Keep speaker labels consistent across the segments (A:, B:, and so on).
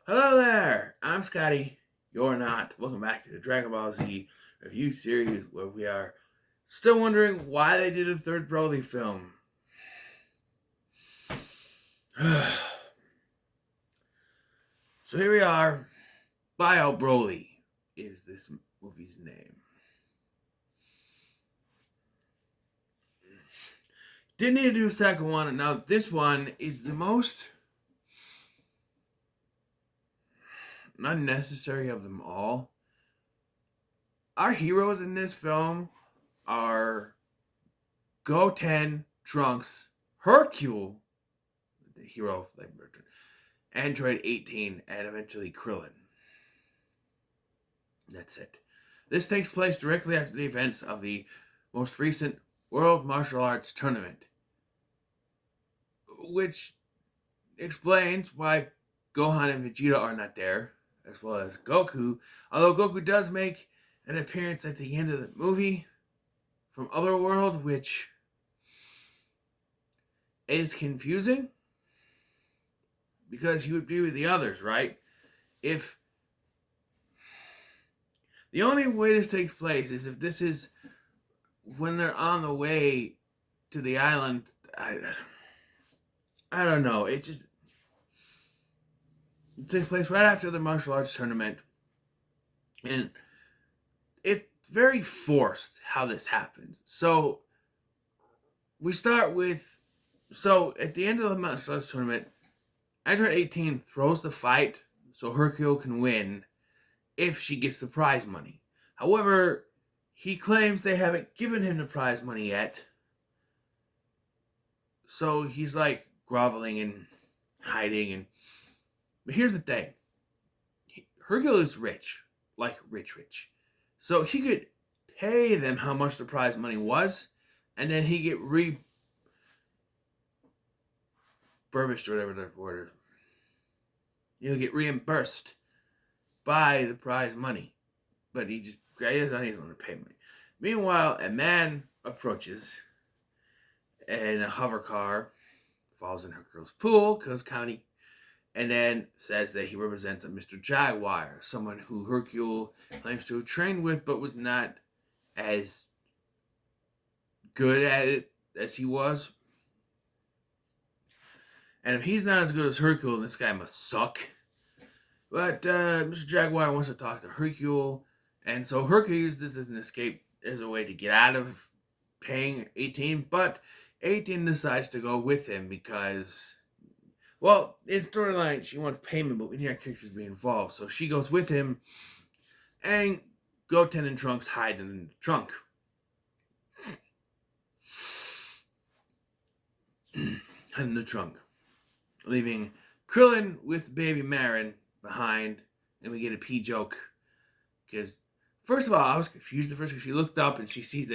A: Hello there, I'm Scotty. You're not. Welcome back to the Dragon Ball Z review series where we are still wondering why they did a third Broly film. So here we are. Bio Broly is this movie's name. Didn't need to do a second one, and now this one is the most unnecessary of them all. Our heroes in this film are Goten, Trunks, Hercule, the hero like Android 18, and eventually Krillin. That's it. This takes place directly after the events of the most recent World Martial Arts Tournament, which explains why Gohan and Vegeta are not there, as well as Goku, although Goku does make an appearance at the end of the movie from Otherworld, which is confusing because he would be with the others, right? If the only way this takes place is if this is when they're on the way to the island. I don't know. It takes place right after the martial arts tournament, and it's very forced how this happens. So we start with at the end of the martial arts tournament, Android 18 throws the fight so Hercule can win if she gets the prize money. However, he claims they haven't given him the prize money yet. So he's like groveling and hiding. But here's the thing. Hercule is rich. Like rich. So he could pay them how much the prize money was, and then he get refurbished or whatever the word is. He'll get reimbursed by the prize money. But he doesn't want to pay money. Meanwhile, a man approaches in a hover car, falls in Hercule's pool, kills County, and then says that he represents a Mr. Jaguar, someone who Hercule claims to have trained with but was not as good at it as he was. And if he's not as good as Hercule, this guy must suck. But Mr. Jaguar wants to talk to Hercule, and so Hercule uses this as an escape, as a way to get out of paying 18, but 18 decides to go with him because, well, in storyline, she wants payment, but we need our characters to be involved. So she goes with him, and Goten and Trunks hide in the trunk. In the trunk. Leaving Krillin with baby Marin behind, and we get a pee joke. Because, first of all, I was confused at first because she looked up and she sees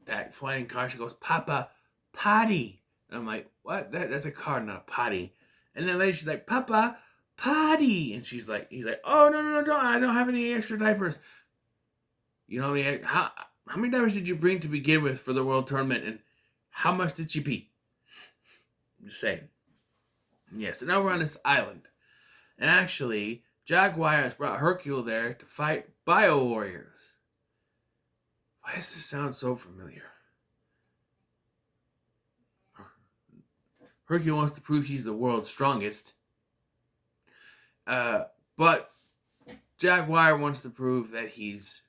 A: that flying car. She goes, "Papa, potty." And I'm like, what? That's a car, not a potty. And then later she's like, "Papa, potty." And he's like, "Oh, no, don't. I don't have any extra diapers." You know, how many diapers did you bring to begin with for the World Tournament? And how much did she pee? I'm just saying. Yeah, so now we're on this island. And actually, Jaguar has brought Hercule there to fight Bio Warriors. Why does this sound so familiar? Hercule wants to prove he's the world's strongest. But Jaguar wants to prove that he's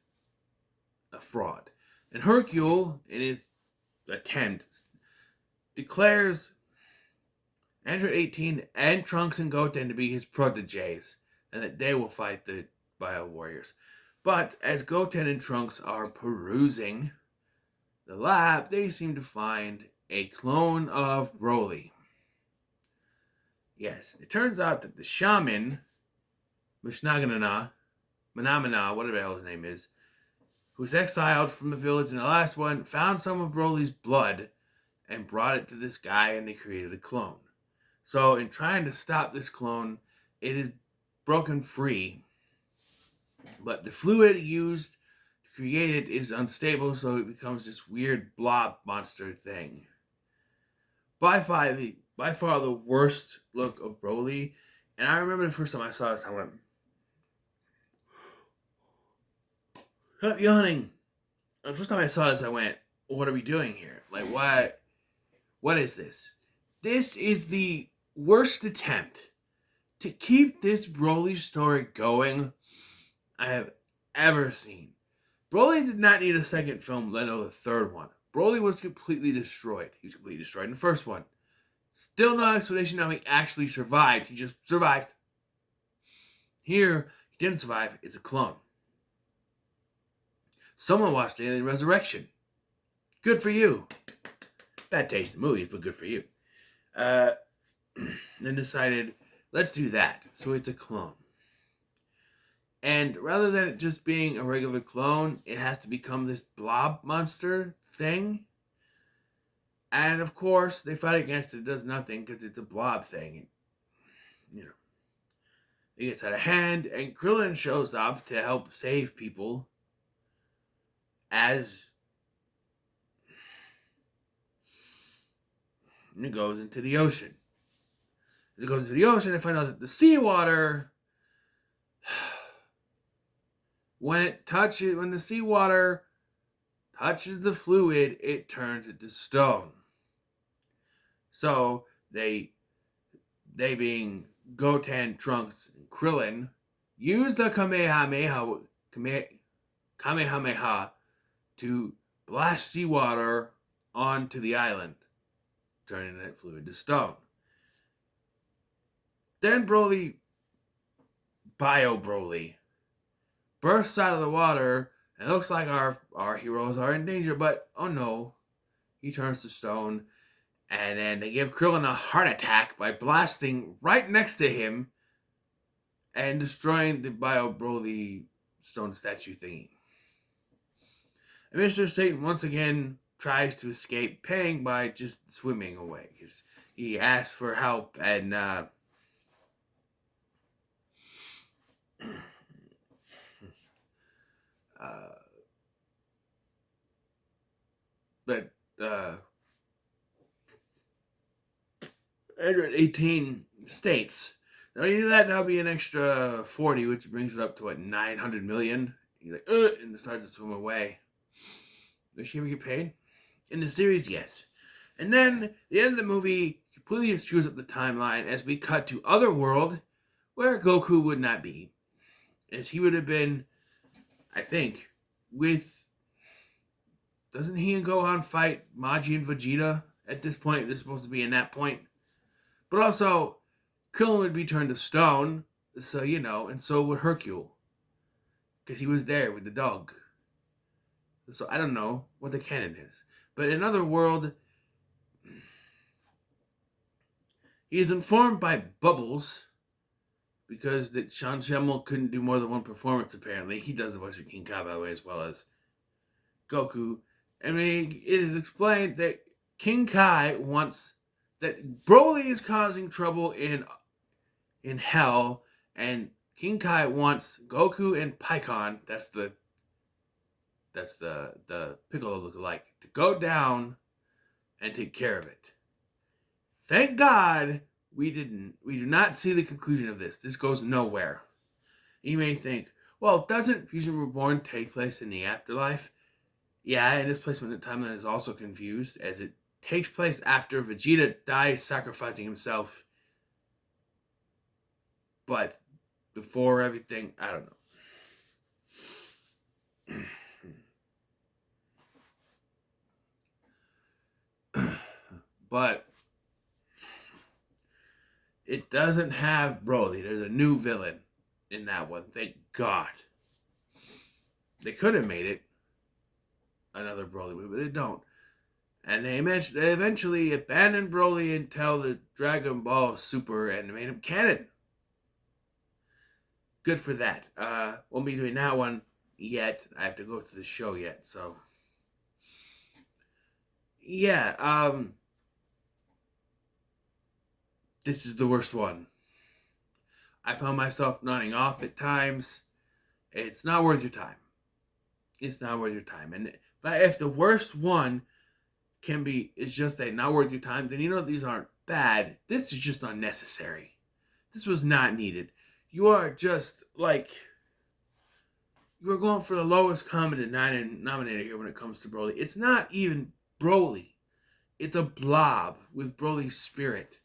A: a fraud. And Hercule, in his attempt, declares Android 18 and Trunks and Goten to be his proteges, and that they will fight the Bio Warriors. But as Goten and Trunks are perusing the lab, they seem to find a clone of Broly. Yes, it turns out that the shaman, Manamana, whatever the hell his name is, who's exiled from the village in the last one, found some of Broly's blood and brought it to this guy, and they created a clone. So in trying to stop this clone, it is broken free. But the fluid used to create it is unstable, so it becomes this weird blob monster thing. By far the worst look of Broly And I remember the first time I saw this, I went, stop yawning. The first time I saw this, I went, what are we doing here? Like, what is this? This is the worst attempt to keep this Broly story going I have ever seen. Broly did not need a second film, let alone a third one. Broly was completely destroyed. He was completely destroyed in the first one. Still no explanation how he actually survived. He just survived. Here, he didn't survive. It's a clone. Someone watched Alien Resurrection. Good for you. Bad taste in movies, but good for you. Then decided, let's do that. So it's a clone. And rather than it just being a regular clone, it has to become this blob monster thing. And of course, they fight against it. It does nothing because it's a blob thing. You know, it gets out of hand, and Krillin shows up to help save people as it goes into the ocean. As it goes into the ocean, they find out that the seawater, when the seawater touches the fluid, it turns it to stone. So they being Goten, Trunks, and Krillin, use the Kamehameha to blast seawater onto the island, turning that fluid to stone. Then Broly, Bio Broly, bursts out of the water, and it looks like our heroes are in danger, but oh no, he turns to stone, and then they give Krillin a heart attack by blasting right next to him and destroying the Bio Broly stone statue thingy. And Mr. Satan once again tries to escape pain by just swimming away, because he asks for help, and but 118 states. Now you do that, that'll be an extra 40, which brings it up to 900 million. He's like, and starts to swim away. Does she ever get paid? In the series, yes. And then the end of the movie completely screws up the timeline as we cut to Otherworld, where Goku would not be, as he would have been, I think, with. Doesn't he and Gohan fight Majin and Vegeta at this point? They're supposed to be in that point. But also, Krillin would be turned to stone, so, and so would Hercule. Because he was there with the dog. So I don't know what the canon is. But in Otherworld, he is informed by Bubbles, because that Sean Schemmel couldn't do more than one performance, apparently. He does the voice for King Kai, by the way, as well as Goku. I mean, it is explained that King Kai wants that Broly is causing trouble in hell, and King Kai wants Goku and Pikkon, that's the Piccolo look-alike, to go down and take care of it. Thank God we do not see the conclusion of this. This goes nowhere. You may think, well, doesn't Fusion Reborn take place in the afterlife? Yeah, and this placement in the timeline is also confused, as it takes place after Vegeta dies sacrificing himself. But before everything, I don't know. But it doesn't have Broly. There's a new villain in that one. Thank God. They could have made it another Broly movie, but they don't. And they eventually abandoned Broly until the Dragon Ball Super and made him canon. Good for that. Won't be doing that one yet. I have to go to the show yet, so. Yeah, this is the worst one. I found myself nodding off at times. It's not worth your time. It's not worth your time. And if the worst one is just not worth your time, then these aren't bad. This is just unnecessary. This was not needed. You are just like, you are going for the lowest common denominator here when it comes to Broly. It's not even Broly. It's a blob with Broly's spirit.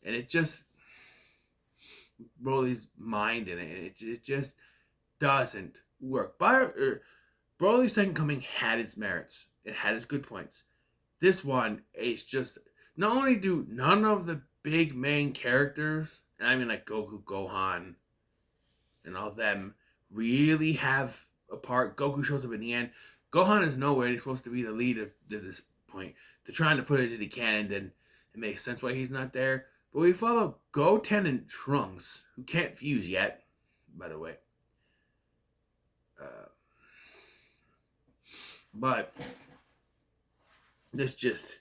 A: And it just, Broly's mind in it. It just doesn't work. Broly's Second Coming had its merits. It had its good points. This one is just, not only do none of the big main characters, and I mean like Goku, Gohan, and all them, really have a part. Goku shows up in the end. Gohan is nowhere. He's supposed to be the lead at this point. They're trying to put it into the canon, then it makes sense why he's not there. But we follow Goten and Trunks, who can't fuse yet, by the way. But this just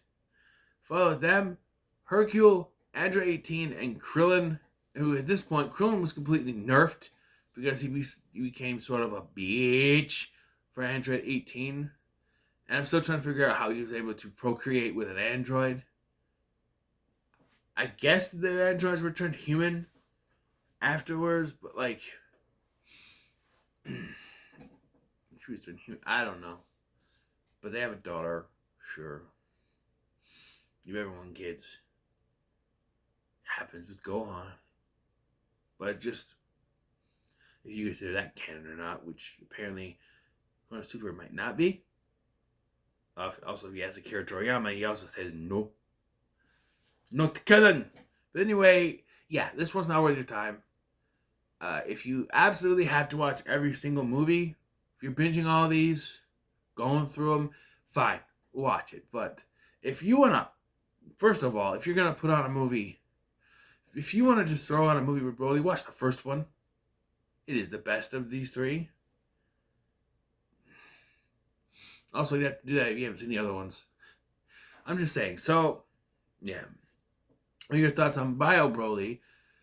A: follow them, Hercule, Android 18, and Krillin, who at this point, Krillin was completely nerfed because he became sort of a bitch for Android 18. And I'm still trying to figure out how he was able to procreate with an android. I guess the androids were turned human afterwards, but like, she was turned human. I don't know. But they have a daughter, sure. You ever want kids. Happens with Gohan. But it just, if you consider that canon or not, which apparently Super might not be. Also, if he has Akira Toriyama, he also says no. Not canon. But anyway, yeah, this was not worth your time. If you absolutely have to watch every single movie, if you're binging all these, going through them, fine, watch it. But if you want to, first of all, if you're going to put on a movie, if you want to just throw on a movie with Broly, watch the first one. It is the best of these three. Also, you have to do that if you haven't seen the other ones. I'm just saying. So, yeah. What are your thoughts on Bio Broly?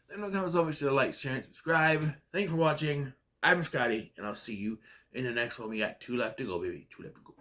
A: Let me know in the comments below. Make sure to like, share, and subscribe. Thank you for watching. I'm Scotty, and I'll see you in the next one. We got 2 left to go, baby. 2 left to go.